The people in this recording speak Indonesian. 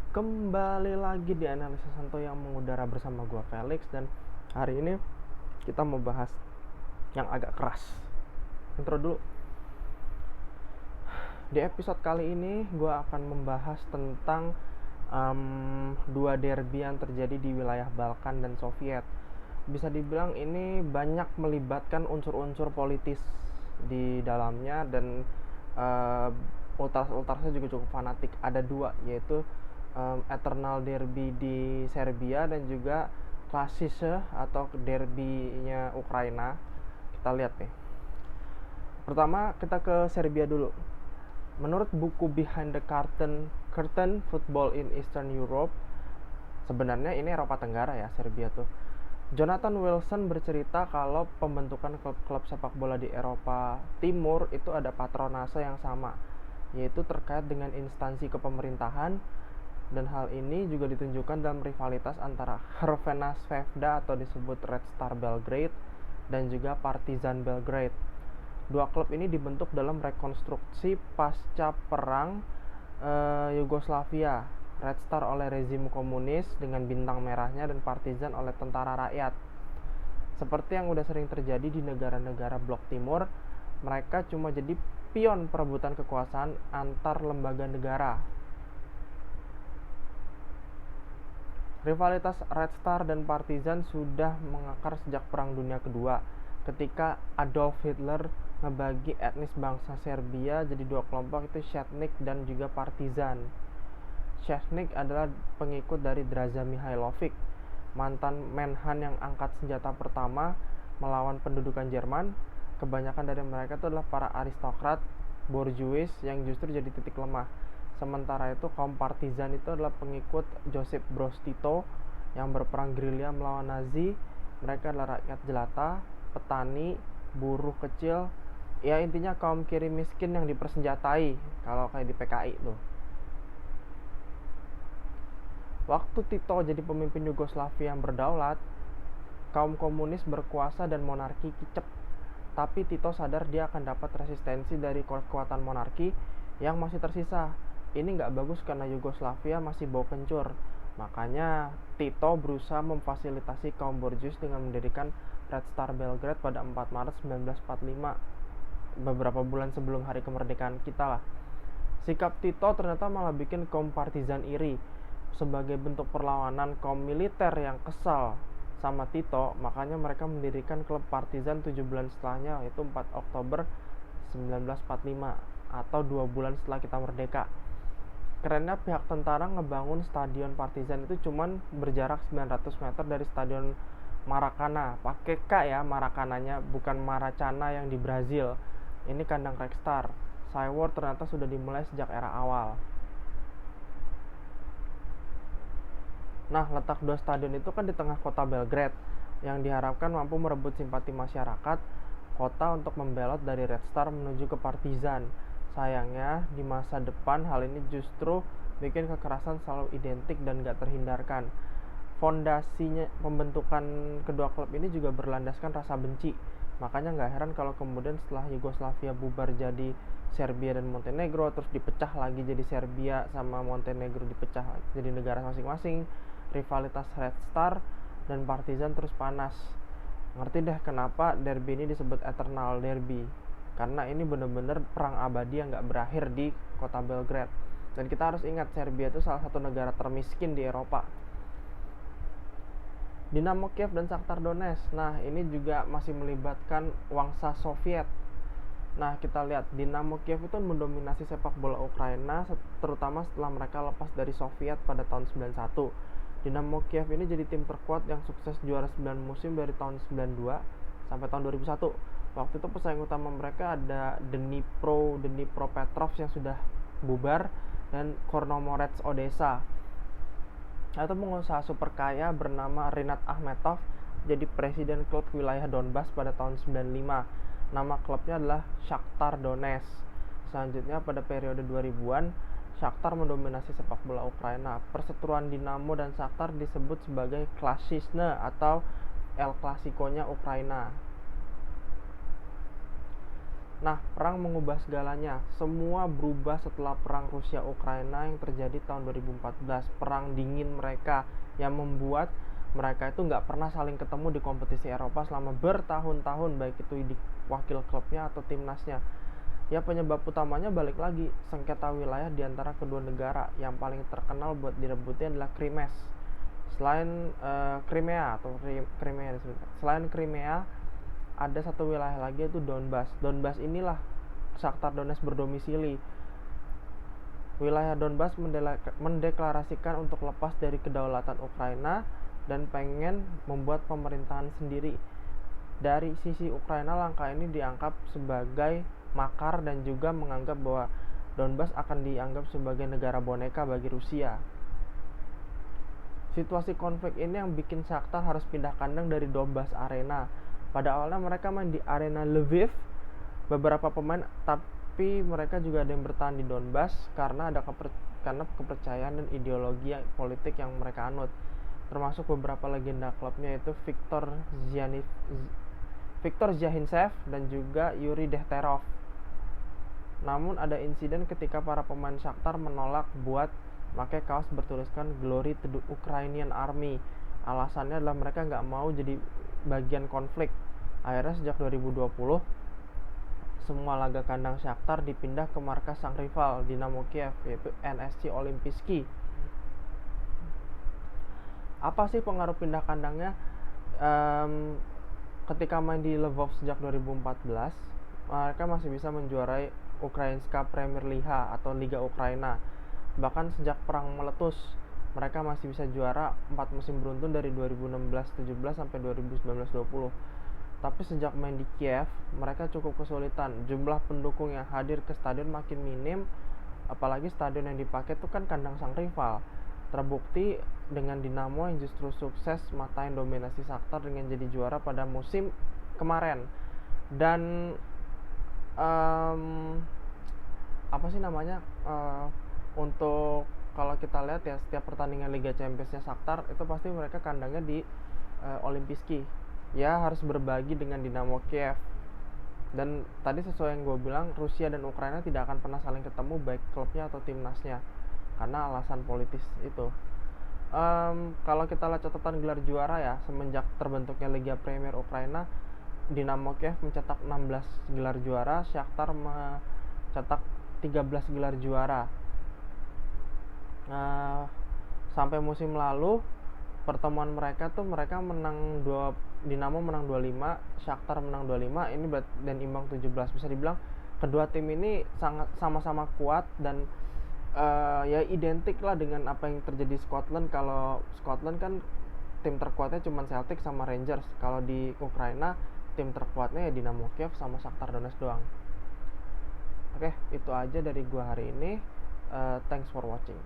Kembali lagi di Analisa Santo yang mengudara bersama gua Felix, dan hari ini kita mau bahas yang agak keras. Intro dulu. Di episode kali ini gua akan membahas tentang dua derby yang terjadi di wilayah Balkan dan Soviet. Bisa dibilang ini banyak melibatkan unsur-unsur politis di dalamnya, dan ultras-ultrasnya juga cukup fanatik. Ada dua, yaitu Eternal Derby di Serbia dan juga Klasische atau derbynya Ukraina. Kita lihat nih. Pertama kita ke Serbia dulu. Menurut buku Behind the Curtain Football in Eastern Europe, sebenarnya ini Eropa Tenggara ya, Serbia tuh. Jonathan Wilson bercerita kalau pembentukan klub-klub sepak bola di Eropa Timur itu ada patronase yang sama, yaitu terkait dengan instansi kepemerintahan, dan hal ini juga ditunjukkan dalam rivalitas antara Crvena Zvezda atau disebut Red Star Belgrade dan juga Partizan Belgrade. Dua klub ini dibentuk dalam rekonstruksi pasca perang Yugoslavia. Red Star oleh rezim komunis dengan bintang merahnya, dan Partizan oleh tentara rakyat. Seperti yang udah sering terjadi di negara-negara blok timur, mereka cuma jadi pion perebutan kekuasaan antar lembaga negara. Rivalitas Red Star dan Partizan sudah mengakar sejak Perang Dunia Kedua, ketika Adolf Hitler ngebagi etnis bangsa Serbia jadi dua kelompok, itu Chetnik dan juga Partizan. Chetnik adalah pengikut dari Draza Mihailovic, mantan Menhan yang angkat senjata pertama melawan pendudukan Jerman. Kebanyakan dari mereka itu adalah para aristokrat borjuis yang justru jadi titik lemah. Sementara itu kaum Partizan itu adalah pengikut Josip Broz Tito yang berperang gerilya melawan Nazi. Mereka adalah rakyat jelata, petani, buruh kecil, ya intinya kaum kiri miskin yang dipersenjatai, kalau kayak di PKI tuh. Waktu Tito jadi pemimpin Yugoslavia yang berdaulat, kaum komunis berkuasa dan monarki kicep. Tapi Tito sadar dia akan dapat resistensi dari kekuatan monarki yang masih tersisa. Ini nggak bagus karena Yugoslavia masih bau kencur. Makanya Tito berusaha memfasilitasi kaum borjuis dengan mendirikan Red Star Belgrade pada 4 Maret 1945, beberapa bulan sebelum hari kemerdekaan kita lah. Sikap Tito ternyata malah bikin kaum Partizan iri. Sebagai bentuk perlawanan kaum militer yang kesal sama Tito, makanya mereka mendirikan klub Partizan 7 bulan setelahnya, yaitu 4 Oktober 1945 atau 2 bulan setelah kita merdeka. Kerennya pihak tentara ngebangun stadion Partizan itu cuman berjarak 900 meter dari stadion Maracana. Pakai K ya Maracananya, bukan Maracana yang di Brazil. Ini kandang Red Star. Cywar ternyata sudah dimulai sejak era awal. Nah, letak dua stadion itu kan di tengah kota Belgrade, yang diharapkan mampu merebut simpati masyarakat kota untuk membelot dari Red Star menuju ke Partizan. Sayangnya, di masa depan hal ini justru bikin kekerasan selalu identik dan gak terhindarkan. Fondasinya pembentukan kedua klub ini juga berlandaskan rasa benci. Makanya gak heran kalau kemudian setelah Yugoslavia bubar jadi Serbia dan Montenegro, terus dipecah lagi jadi Serbia sama Montenegro dipecah jadi negara masing-masing, rivalitas Red Star dan Partizan terus panas. Ngerti deh kenapa derby ini disebut Eternal Derby, karena ini bener-bener perang abadi yang gak berakhir di kota Belgrade. Dan kita harus ingat, Serbia itu salah satu negara termiskin di Eropa. Dinamo Kiev dan Shakhtar Donetsk, nah ini juga masih melibatkan wangsa Soviet. Nah, kita lihat Dinamo Kiev itu mendominasi sepak bola Ukraina, terutama setelah mereka lepas dari Soviet pada tahun 91. Dinamo Kiev ini jadi tim terkuat yang sukses juara 9 musim dari tahun 92 sampai tahun 2001. Waktu itu pesaing utama mereka ada Dnipro Petrov yang sudah bubar, dan Chornomorets Odessa. Atau pengusaha super kaya bernama Rinat Akhmetov jadi presiden klub wilayah Donbas pada tahun 95. Nama klubnya adalah Shakhtar Donetsk. Selanjutnya pada periode 2000-an, Shakhtar mendominasi sepak bola Ukraina. Perseteruan Dinamo dan Shakhtar disebut sebagai Klasisne atau El Clasico-nya Ukraina. Nah, perang mengubah segalanya. Semua berubah setelah perang Rusia-Ukraina yang terjadi tahun 2014. Perang dingin mereka yang membuat mereka itu nggak pernah saling ketemu di kompetisi Eropa selama bertahun-tahun, baik itu di wakil klubnya atau timnasnya. Ya, penyebab utamanya balik lagi sengketa wilayah di antara kedua negara. Yang paling terkenal buat direbutin adalah Krimes. Selain Crimea atau Crimea, selain Crimea ada satu wilayah lagi yaitu Donbas. Donbas inilah Shakhtar Donetsk berdomisili. Wilayah Donbas mendeklarasikan untuk lepas dari kedaulatan Ukraina dan pengen membuat pemerintahan sendiri. Dari sisi Ukraina, langkah ini dianggap sebagai makar dan juga menganggap bahwa Donbas akan dianggap sebagai negara boneka bagi Rusia. Situasi konflik ini yang bikin Shakhtar harus pindah kandang dari Donbas Arena. Pada awalnya mereka main di arena Lviv, beberapa pemain, tapi mereka juga ada yang bertahan di Donbas karena kepercayaan dan ideologi politik yang mereka anut. Termasuk beberapa legenda klubnya yaitu Viktor Zhahintsev dan juga Yuri Dehterov. Namun ada insiden ketika para pemain Shakhtar menolak buat pakai kaos bertuliskan Glory to the Ukrainian Army. Alasannya adalah mereka nggak mau jadi bagian konflik. Akhirnya sejak 2020 semua laga kandang Shakhtar dipindah ke markas sang rival Dinamo Kiev, yaitu NSC Olimpijski. Apa sih pengaruh pindah kandangnya? Ketika main di Lvov sejak 2014, mereka masih bisa menjuarai Ukrainska Premier Liga atau Liga Ukraina. Bahkan sejak perang meletus, mereka masih bisa juara 4 musim beruntun dari 2016-17 sampai 2019-20. Tapi sejak main di Kiev, mereka cukup kesulitan. Jumlah pendukung yang hadir ke stadion makin minim, apalagi stadion yang dipakai itu kan kandang sang rival. Terbukti dengan Dinamo yang justru sukses matain dominasi Shakhtar dengan jadi juara pada musim kemarin. Dan untuk kalau kita lihat ya, setiap pertandingan Liga Championsnya Shakhtar itu pasti mereka kandangnya di Olimpijski. Ya, harus berbagi dengan Dinamo Kiev. Dan tadi sesuai yang gue bilang, Rusia dan Ukraina tidak akan pernah saling ketemu baik klubnya atau timnasnya karena alasan politis itu. Kalau kita lihat catatan gelar juara ya, semenjak terbentuknya Liga Premier Ukraina, Dinamo Kiev mencetak 16 gelar juara, Shakhtar mencetak 13 gelar juara. Sampai musim lalu pertemuan mereka tuh mereka menang Dinamo menang 25, Shakhtar menang 25, ini dan imbang 17. Bisa dibilang kedua tim ini sangat sama-sama kuat dan ya identik lah dengan apa yang terjadi di Scotland. Kalau Scotland kan tim terkuatnya cuma Celtic sama Rangers. Kalau di Ukraina tim terkuatnya ya Dinamo Kiev sama Shakhtar Donetsk doang. Oke, itu aja dari gua hari ini. Thanks for watching.